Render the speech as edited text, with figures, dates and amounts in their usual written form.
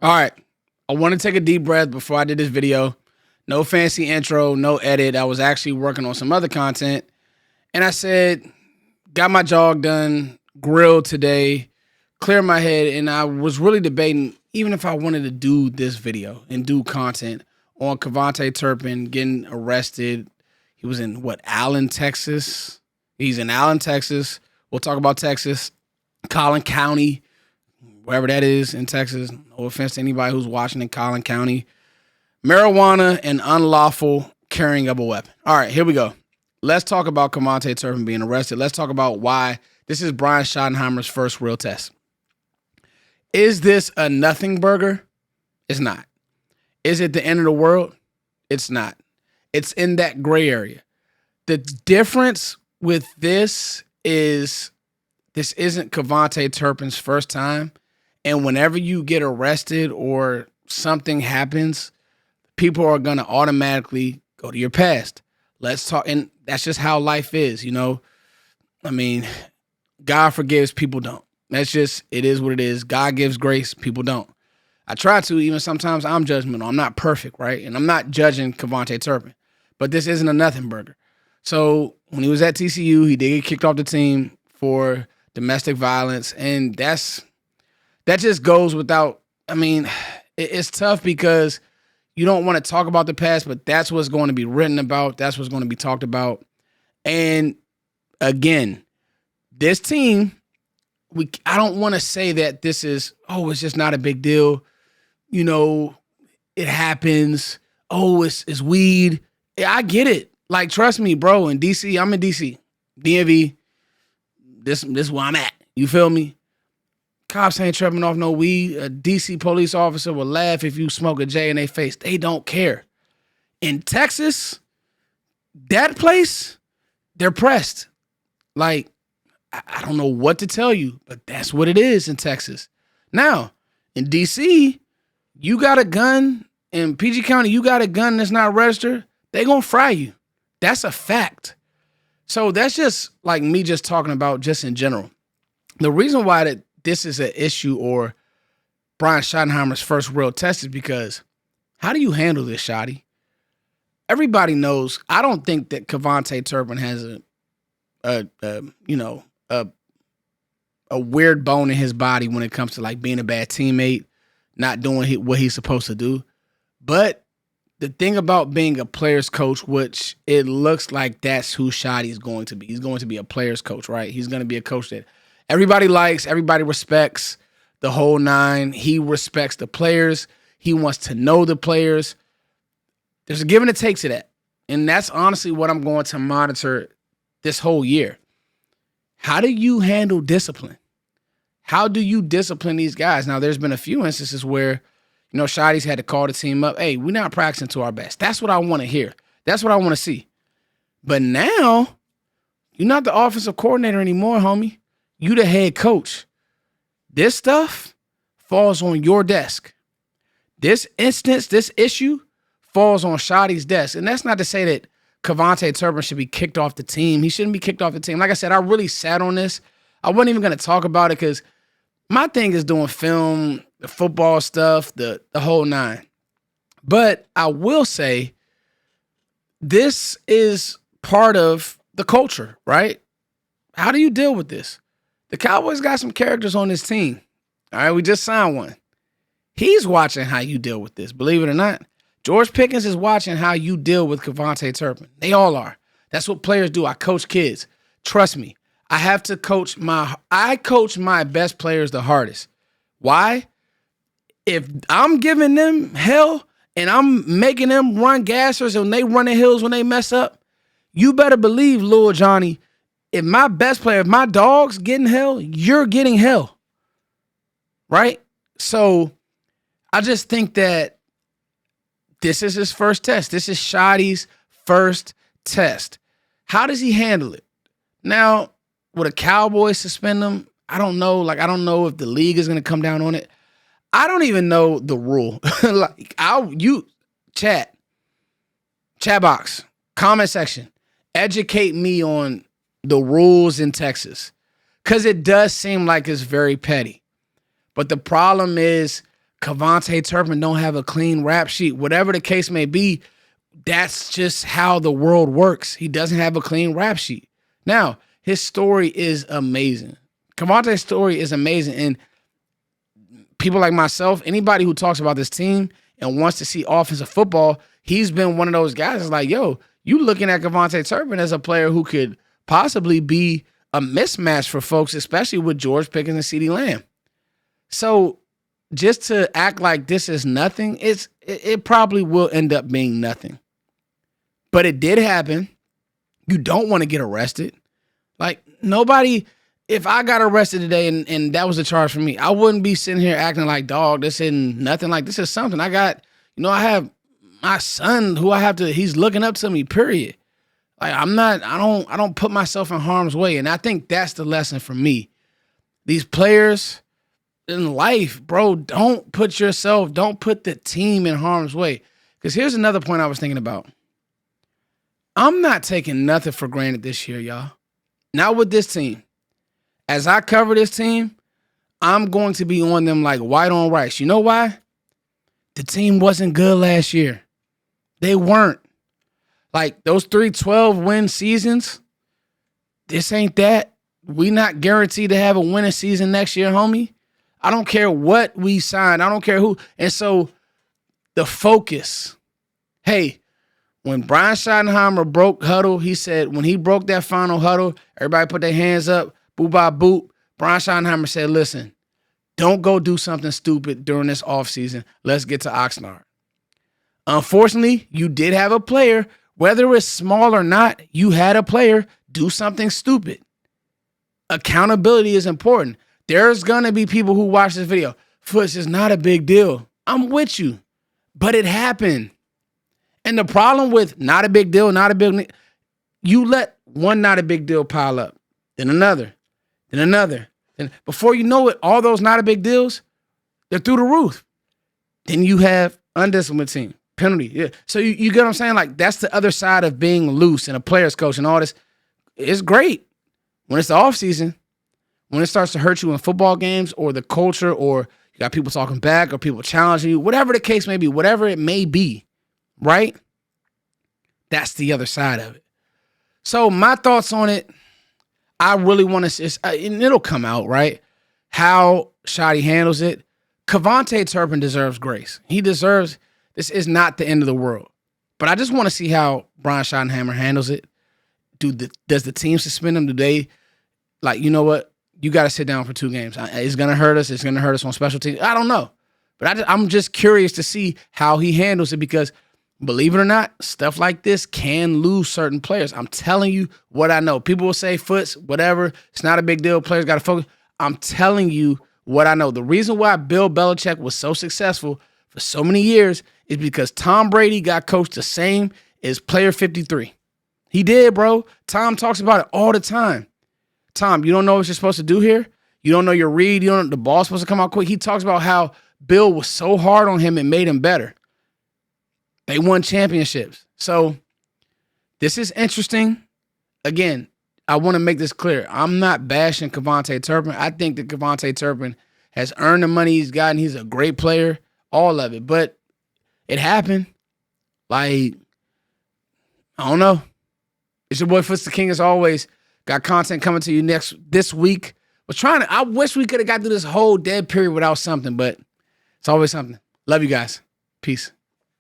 All right. I want to take a deep breath before I did this video. No fancy intro, no edit. I was actually working on some other content. And I said, got my jog done, grilled today, cleared my head. And I was really debating even if I wanted to do this video and do content on KAVONTAE Turpin getting arrested. He was in Allen, Texas. He's in Allen, Texas. We'll talk about Texas, Collin County, wherever that is in Texas. No offense to anybody who's watching in Collin County. Marijuana and unlawful carrying of a weapon. All right, here we go. Let's talk about KAVONTAE Turpin being arrested. Let's talk about why this is Brian Schottenheimer's first real test. Is this a nothing burger? It's not. Is it the end of the world? It's not. It's in that gray area. The difference with this is this isn't KAVONTAE Turpin's first time. And whenever you get arrested or something happens, people are going to automatically go to your past. Let's talk. And that's just how life is, you know. I mean, God forgives, people don't. That's just, it is what it is. God gives grace, people don't. I try to, even sometimes I'm judgmental. I'm not perfect, right? And I'm not judging KAVONTAE Turpin. But this isn't a nothing burger. So when he was at TCU, he did get kicked off the team for domestic violence. And that just goes without, I mean, it's tough because you don't want to talk about the past, but that's what's going to be written about. That's what's going to be talked about. And again, this team, I don't want to say that this is, it's just not a big deal. You know, it happens. Oh, it's weed. Yeah, I get it. Like, trust me, bro, in DC, I'm in DC. DMV, this is where I'm at. You feel me? Cops ain't tripping off no weed. A DC police officer will laugh if you smoke a J in their face. They don't care. In Texas, that place, they're pressed. Like, I don't know what to tell you, but that's what it is in Texas. Now, in DC, you got a gun. In PG County, you got a gun that's not registered. They gonna fry you. That's a fact. So that's just like me just talking about just in general. The reason why this is an issue or Brian Schottenheimer's first real test is because how do you handle this, Schotty? Everybody knows. I don't think that KAVONTAE Turpin has a weird bone in his body when it comes to like being a bad teammate, not doing what he's supposed to do. But the thing about being a player's coach, which it looks like that's who Schotty's going to be. He's going to be a player's coach, right? He's going to be a coach that everybody likes, everybody respects, the whole nine. He respects the players. He wants to know the players. There's a give and a take to that. And that's honestly what I'm going to monitor this whole year. How do you handle discipline? How do you discipline these guys? Now, there's been a few instances where, you know, Schotty's had to call the team up. Hey, we're not practicing to our best. That's what I want to hear. That's what I want to see. But now, you're not the offensive coordinator anymore, homie. You the head coach. This stuff falls on your desk. This instance, this issue falls on Schotty's desk. And that's not to say that KAVONTAE Turpin should be kicked off the team. He shouldn't be kicked off the team. Like I said, I really sat on this. I wasn't even going to talk about it because my thing is doing film, the football stuff, the whole nine. But I will say this is part of the culture, right? How do you deal with this? The Cowboys got some characters on this team. All right, we just signed one. He's watching how you deal with this. Believe it or not, George Pickens is watching how you deal with KAVONTAE Turpin. They all are. That's what players do. I coach kids. Trust me. I coach my best players the hardest. Why? If I'm giving them hell and I'm making them run gassers and they running hills when they mess up, you better believe, Lil Johnny, if my best player, if my dog's getting hell, you're getting hell. Right? So I just think that this is his first test. This is Schotty's first test. How does he handle it? Now, would a Cowboy suspend him? I don't know. Like, I don't know if the league is going to come down on it. I don't even know the rule. Chat box, comment section, educate me on the rules in Texas. Because it does seem like it's very petty. But the problem is KAVONTAE Turpin don't have a clean rap sheet. Whatever the case may be, that's just how the world works. He doesn't have a clean rap sheet. Now, his story is amazing. KAVONTAE's story is amazing. And people like myself, anybody who talks about this team and wants to see offensive football, he's been one of those guys that's like, yo, you looking at KAVONTAE Turpin as a player who could possibly be a mismatch for folks, especially with George Pickens and CeeDee Lamb. So just to act like this is nothing, it probably will end up being nothing. But it did happen. You don't want to get arrested. Like, nobody, if I got arrested today and that was a charge for me, I wouldn't be sitting here acting like, dog, this isn't nothing. Like, this is something. I got, I have my son who he's looking up to me, period. Like, I don't put myself in harm's way. And I think that's the lesson for me. These players in life, bro, don't put the team in harm's way. Because here's another point I was thinking about. I'm not taking nothing for granted this year, y'all. Not with this team. As I cover this team, I'm going to be on them like white on rice. You know why? The team wasn't good last year. They weren't. Like, those 3 12-win seasons, this ain't that. We not guaranteed to have a winning season next year, homie. I don't care what we sign. I don't care who. And so the focus, hey, when Brian Schottenheimer broke huddle, he said when he broke that final huddle, everybody put their hands up, boop, bop, boop. Brian Schottenheimer said, listen, don't go do something stupid during this offseason. Let's get to Oxnard. Unfortunately, you did have a player, whether it's small or not, you had a player do something stupid. Accountability is important. There's going to be people who watch this video. Foots is not a big deal. I'm with you. But it happened. And the problem with not a big deal, you let one not a big deal pile up, then another, then another. And before you know it, all those not a big deals, they're through the roof. Then you have undisciplined team, penalty. Yeah. So you get what I'm saying? Like, that's the other side of being loose and a player's coach and all this. It's great when it's the offseason, when it starts to hurt you in football games or the culture, or you got people talking back or people challenging you, whatever the case may be, whatever it may be. Right? That's the other side of it. So my thoughts on it, I really want to see, and it'll come out, right? How Schotty handles it. KAVONTAE Turpin deserves grace. This is not the end of the world. But I just want to see how Brian Schottenheimer handles it. Does the team suspend him? Do they, like, you know what? You got to sit down for 2 games. It's going to hurt us. It's going to hurt us on special teams. I don't know. But I'm just curious to see how he handles it, because believe it or not, stuff like this can lose certain players. I'm telling you what I know. People will say, Foots, whatever, it's not a big deal. Players got to focus. I'm telling you what I know. The reason why Bill Belichick was so successful for so many years is because Tom Brady got coached the same as player 53. He did, bro. Tom talks about it all the time. Tom, you don't know what you're supposed to do here? You don't know your read? You don't know the ball's supposed to come out quick? He talks about how Bill was so hard on him and made him better. They won championships. So this is interesting. Again, I want to make this clear. I'm not bashing KAVONTAE Turpin. I think that KAVONTAE Turpin has earned the money he's gotten. He's a great player, all of it. But it happened. Like, I don't know. It's your boy Foots the King as always. Got content coming to you this week. I wish we could have got through this whole dead period without something, but it's always something. Love you guys. Peace.